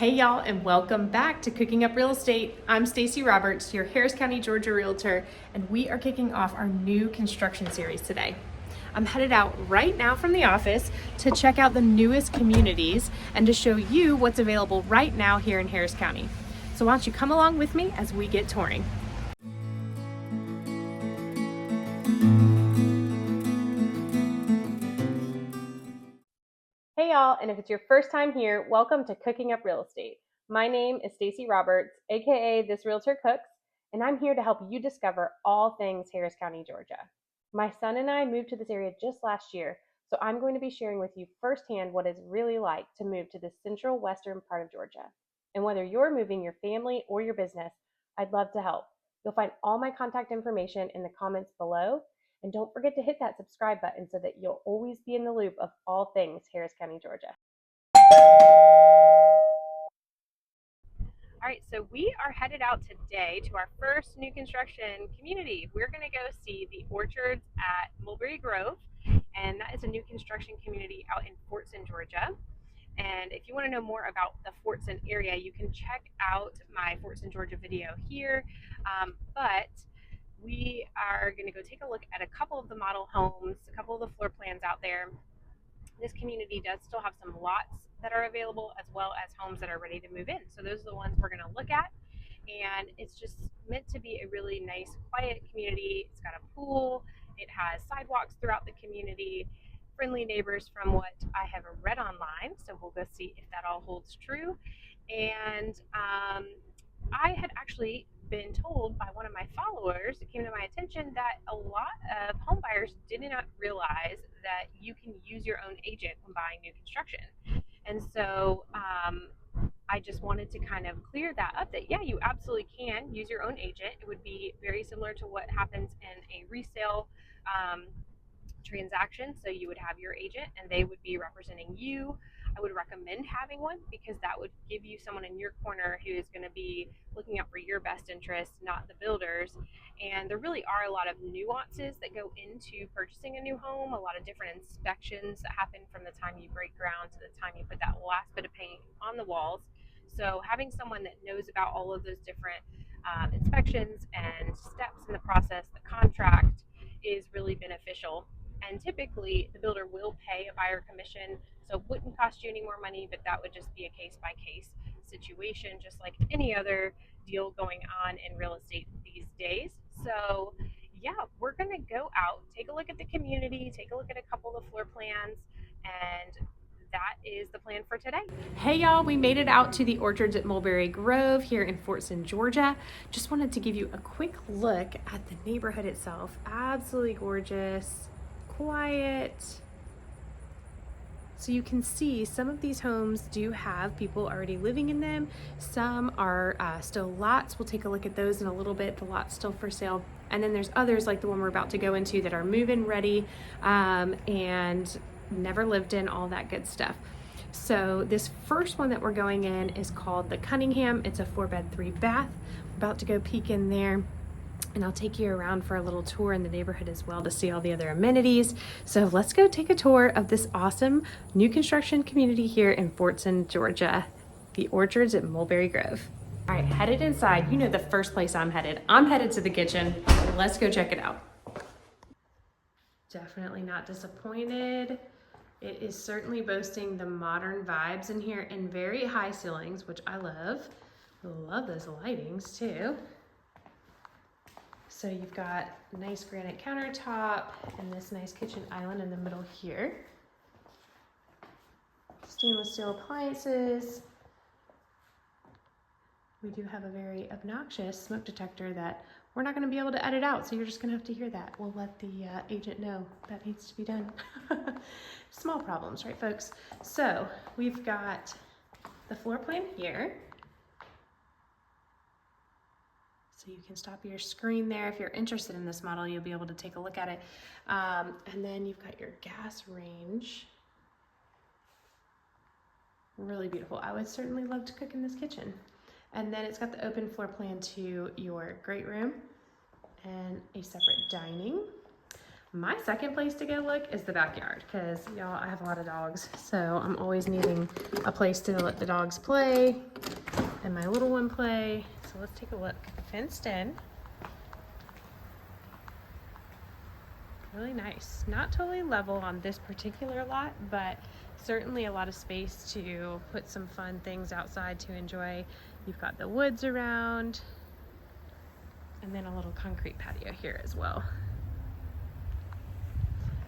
Hey y'all, and welcome back to Cooking Up Real Estate. I'm Stacy Roberts, your Harris County, Georgia Realtor, and we are kicking off our new construction series today. I'm headed out right now from the office to check out the newest communities and to show you what's available right now here in Harris County. So why don't you come along with me as we get touring. Hey y'all, and if it's your first time here, welcome to Cooking Up Real Estate. My name is Stacy Roberts, aka This Realtor Cooks, and I'm here to help you discover all things Harris County, Georgia. My son and I moved to this area just last year, so I'm going to be sharing with you firsthand what it's really like to move to the central western part of Georgia. And whether you're moving your family or your business, I'd love to help. You'll find all my contact information in the comments below. And don't forget to hit that subscribe button so that you'll always be in the loop of all things Harris County, Georgia. All right, so we are headed out today to our first new construction community. We're going to go see the orchards at Mulberry Grove, and that is a new construction community out in Fortson, Georgia. And if you want to know more about the Fortson area, you can check out my Fortson, Georgia video here. But we are going to go take a look at a couple of the model homes, a couple of the floor plans out there. This community does still have some lots that are available as well as homes that are ready to move in. So those are the ones we're going to look at. And it's just meant to be a really nice, quiet community. It's got a pool. It has sidewalks throughout the community, friendly neighbors from what I have read online. So we'll go see if that all holds true. And I had actually been told by one of my followers, it came to my attention that a lot of home buyers did not realize that you can use your own agent when buying new construction. And so I just wanted to kind of clear that up that, yeah, you absolutely can use your own agent. It would be very similar to what happens in a resale transaction. So you would have your agent and they would be representing you. I would recommend having one because that would give you someone in your corner who is going to be looking out for your best interest, not the builders. And there really are a lot of nuances that go into purchasing a new home, a lot of different inspections that happen from the time you break ground to the time you put that last bit of paint on the walls. So having someone that knows about all of those different inspections and steps in the process, the contract, is really beneficial. And typically the builder will pay a buyer commission, so it wouldn't cost you any more money, but that would just be a case by case situation, just like any other deal going on in real estate these days. So yeah, we're gonna go out, take a look at the community, take a look at a couple of floor plans, and that is the plan for today. Hey y'all, we made it out to the orchards at Mulberry Grove here in Fortson, Georgia. Just wanted to give you a quick look at the neighborhood itself. Absolutely gorgeous, quiet. So you can see some of these homes do have people already living in them. Some are still lots. We'll take a look at those in a little bit. The lot's still for sale. And then there's others like the one we're about to go into that are move-in ready and never lived in, all that good stuff. So this first one that we're going in is called the Cunningham. It's a 4-bed, 3-bath. We're about to go peek in there. And I'll take you around for a little tour in the neighborhood as well to see all the other amenities. So let's go take a tour of this awesome new construction community here in Fortson, Georgia, the orchards at Mulberry Grove. All right, headed inside. You know the first place I'm headed. I'm headed to the kitchen. Let's go check it out. Definitely not disappointed. It is certainly boasting the modern vibes in here and very high ceilings, which I love. Love those lightings too. So you've got nice granite countertop and this nice kitchen island in the middle here. Stainless steel appliances. We do have a very obnoxious smoke detector that we're not going to be able to edit out, so you're just going to have to hear that. We'll let the agent know that needs to be done. Small problems, right, folks? So we've got the floor plan here. So you can stop your screen there. If you're interested in this model, you'll be able to take a look at it. And then you've got your gas range. Really beautiful. I would certainly love to cook in this kitchen. And then it's got the open floor plan to your great room and a separate dining. My second place to go look is the backyard, because y'all, I have a lot of dogs, so I'm always needing a place to let the dogs play and my little one play. So let's take a look. Fenced in. Really nice. Not totally level on this particular lot, but certainly a lot of space to put some fun things outside to enjoy. You've got the woods around, and then a little concrete patio here as well.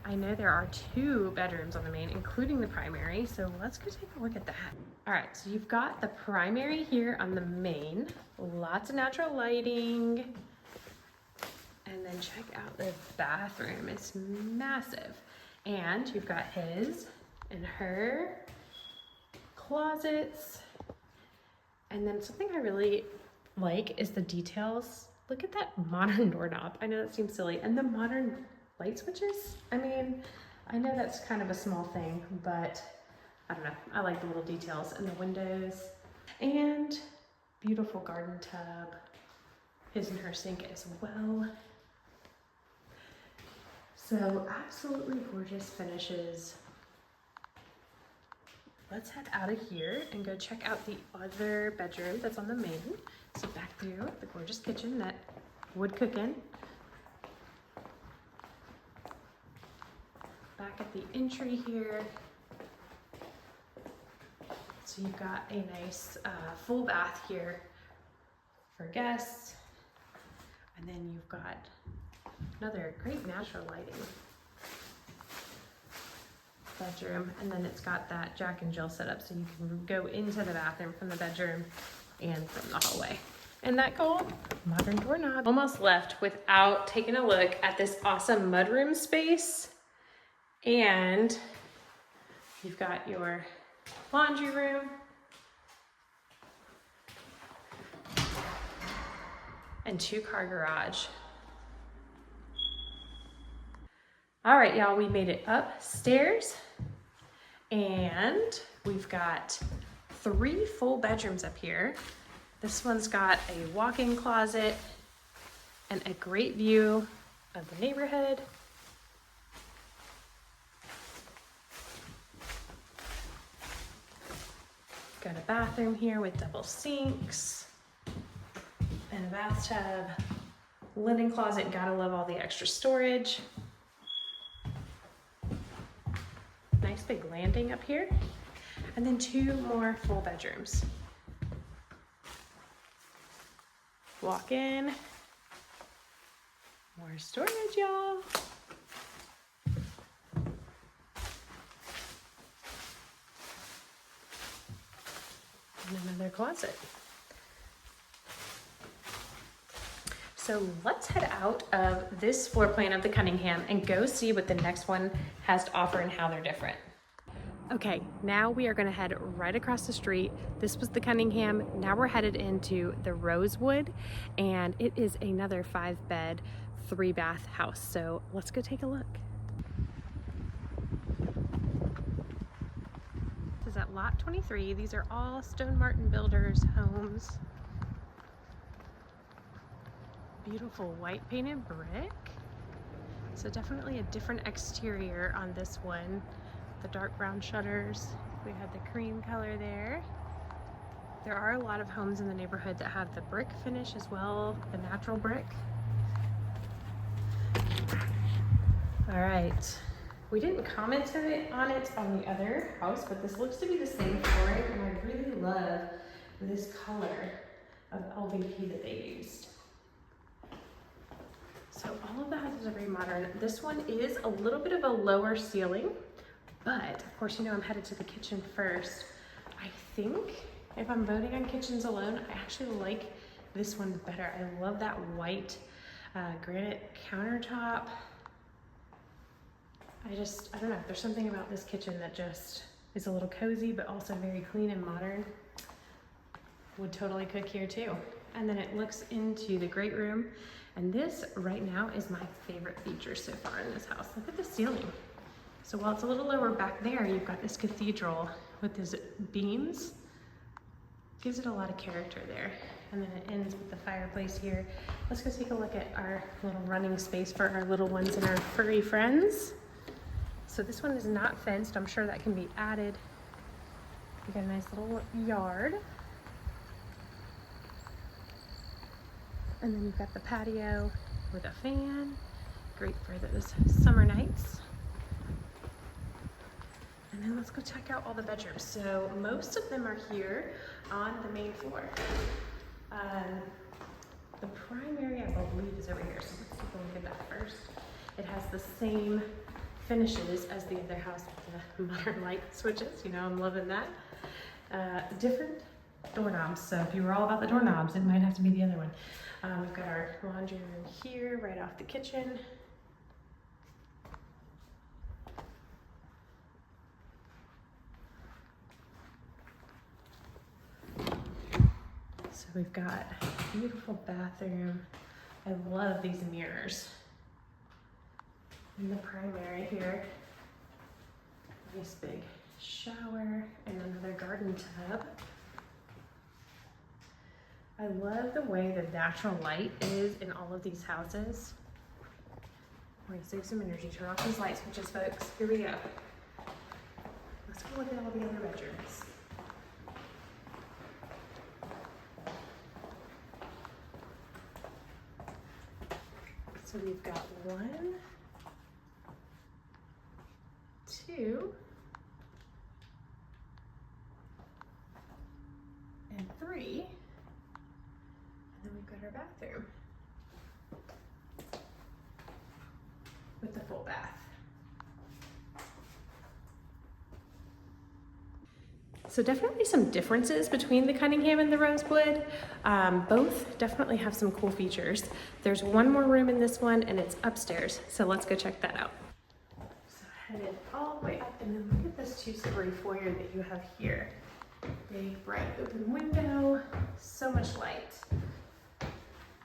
I know there are 2 bedrooms on the main, including the primary, so let's go take a look at that. All right, so you've got the primary here on the main, lots of natural lighting, and then check out the bathroom. It's massive. And you've got his and her closets. And then something I really like is the details. Look at that modern doorknob. I know that seems silly. And the modern light switches. I mean, I know that's kind of a small thing, but I don't know. I like the little details in the windows. And beautiful garden tub. His and her sink as well. So absolutely gorgeous finishes. Let's head out of here and go check out the other bedroom that's on the main. So back through the gorgeous kitchen that would cook in. Back at the entry here. So you've got a nice full bath here for guests. And then you've got another great natural lighting bedroom, and then it's got that Jack and Jill setup so you can go into the bathroom from the bedroom and from the hallway. And that cool? Modern doorknob. Almost left without taking a look at this awesome mudroom space. And you've got your laundry room. And 2-car garage. All right, y'all, we made it upstairs and we've got 3 full bedrooms up here. This one's got a walk-in closet and a great view of the neighborhood. Got a bathroom here with double sinks and a bathtub. Linen closet, gotta love all the extra storage. Nice big landing up here. And then 2 more full bedrooms. Walk in. More storage, y'all. And another closet. So let's head out of this floor plan of the Cunningham and go see what the next one has to offer and how they're different. Okay, now we are gonna head right across the street. This was the Cunningham. Now we're headed into the Rosewood, and it is another 5-bed, 3-bath house. So let's go take a look. This is at lot 23. These are all Stone Martin Builders homes. Beautiful white painted brick. So definitely a different exterior on this one. The dark brown shutters. We have the cream color there. There are a lot of homes in the neighborhood that have the brick finish as well, the natural brick. All right, we didn't comment on it on the other house, but this looks to be the same flooring, and I really love this color of LVP that they used. So all of the houses are very modern. This one is a little bit of a lower ceiling, but of course, you know, I'm headed to the kitchen first. I think if I'm voting on kitchens alone, I actually like this one better. I love that white granite countertop. I don't know, there's something about this kitchen that just is a little cozy, but also very clean and modern. Would totally cook here too. And then it looks into the great room. And this right now is my favorite feature so far in this house. Look at the ceiling. So while it's a little lower back there, you've got this cathedral with these beams. Gives it a lot of character there. And then it ends with the fireplace here. Let's go take a look at our little running space for our little ones and our furry friends. So this one is not fenced. I'm sure that can be added. We got a nice little yard. And then you've got the patio with a fan. Great for those summer nights. And then let's go check out all the bedrooms. So most of them are here on the main floor. The primary, I believe, is over here. So let's take a look at that first. It has the same finishes as the other house with the modern light switches. You know, I'm loving that. Different doorknobs. So if you were all about the doorknobs, it might have to be the other one. We've got our laundry room here, right off the kitchen. So we've got a beautiful bathroom. I love these mirrors. In the primary here, nice big shower and another garden tub. I love the way the natural light is in all of these houses. We're gonna save some energy, turn off these light switches, folks. Here we go. Let's go look at all the other bedrooms. So we've got 1, 2, and 3, and then we've got our bathroom with the full bath. So definitely some differences between the Cunningham and the Rosewood. Both definitely have some cool features. There's one more room in this one and it's upstairs. So let's go check that out. So headed all the way up and then look at this 2-story foyer that you have here. Big, bright, open window, so much light.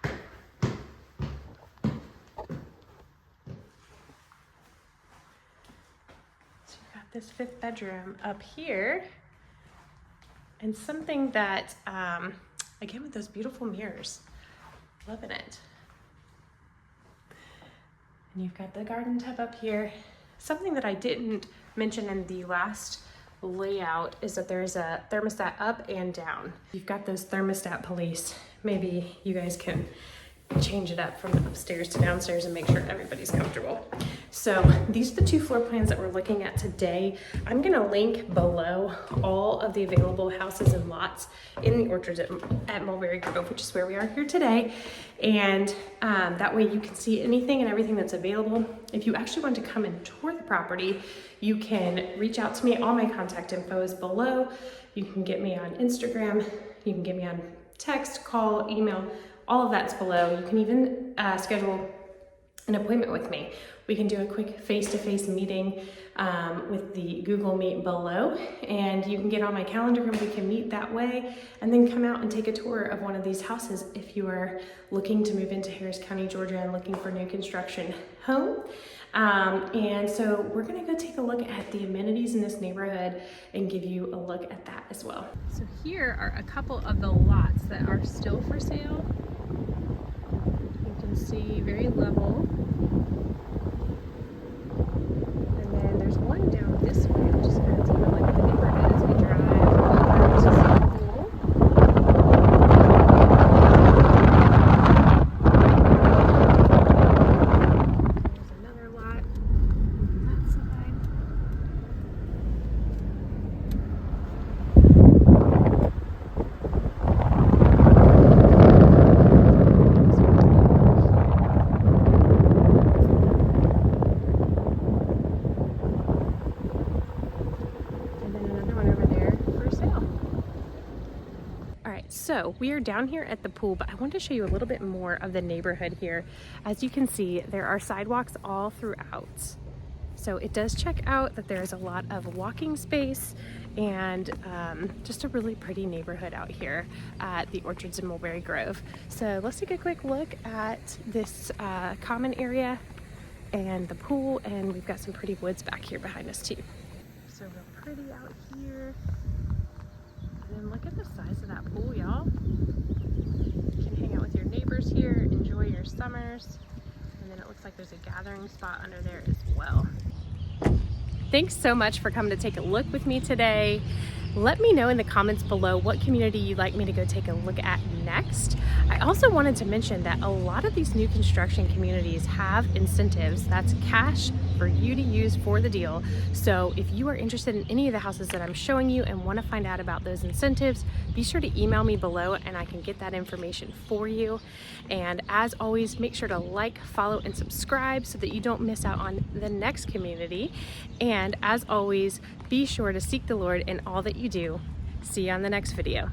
So you've got this 5th bedroom up here. And something that, again, with those beautiful mirrors, loving it. And you've got the garden tub up here. Something that I didn't mention in the last layout is that there's a thermostat up and down. You've got those thermostat police. Maybe you guys can change it up from upstairs to downstairs and make sure everybody's comfortable. So these are the 2 floor plans that we're looking at today. I'm gonna link below all of the available houses and lots in the orchards at Mulberry Grove, which is where we are here today. And that way you can see anything and everything that's available. If you actually want to come and tour the property, you can reach out to me. All my contact info is below. You can get me on Instagram. You can get me on text, call, email. All of that's below. You can even schedule an appointment with me. We can do a quick face-to-face meeting with the Google Meet below, and you can get on my calendar and we can meet that way, and then come out and take a tour of one of these houses if you are looking to move into Harris County, Georgia, and looking for new construction home. And so we're gonna go take a look at the amenities in this neighborhood and give you a look at that as well. So here are a couple of the lots that are still for sale. You can see very level. And then there's one down this way, which is kind of taking a look at the neighborhood as we drive over to see the pool. There's another lot on that side. So we are down here at the pool, but I want to show you a little bit more of the neighborhood here. As you can see, there are sidewalks all throughout. So it does check out that there's a lot of walking space and just a really pretty neighborhood out here at the Orchards in Mulberry Grove. So let's take a quick look at this common area and the pool, and we've got some pretty woods back here behind us too. So real pretty out here. And then look at the size of that corners. And then it looks like there's a gathering spot under there as well. Thanks so much for coming to take a look with me today. Let me know in the comments below what community you'd like me to go take a look at next. I also wanted to mention that a lot of these new construction communities have incentives. That's cash for you to use for the deal. So if you are interested in any of the houses that I'm showing you and want to find out about those incentives, be sure to email me below and I can get that information for you. And as always, make sure to like, follow, and subscribe so that you don't miss out on the next community. And as always, be sure to seek the Lord in all that you do. See you on the next video.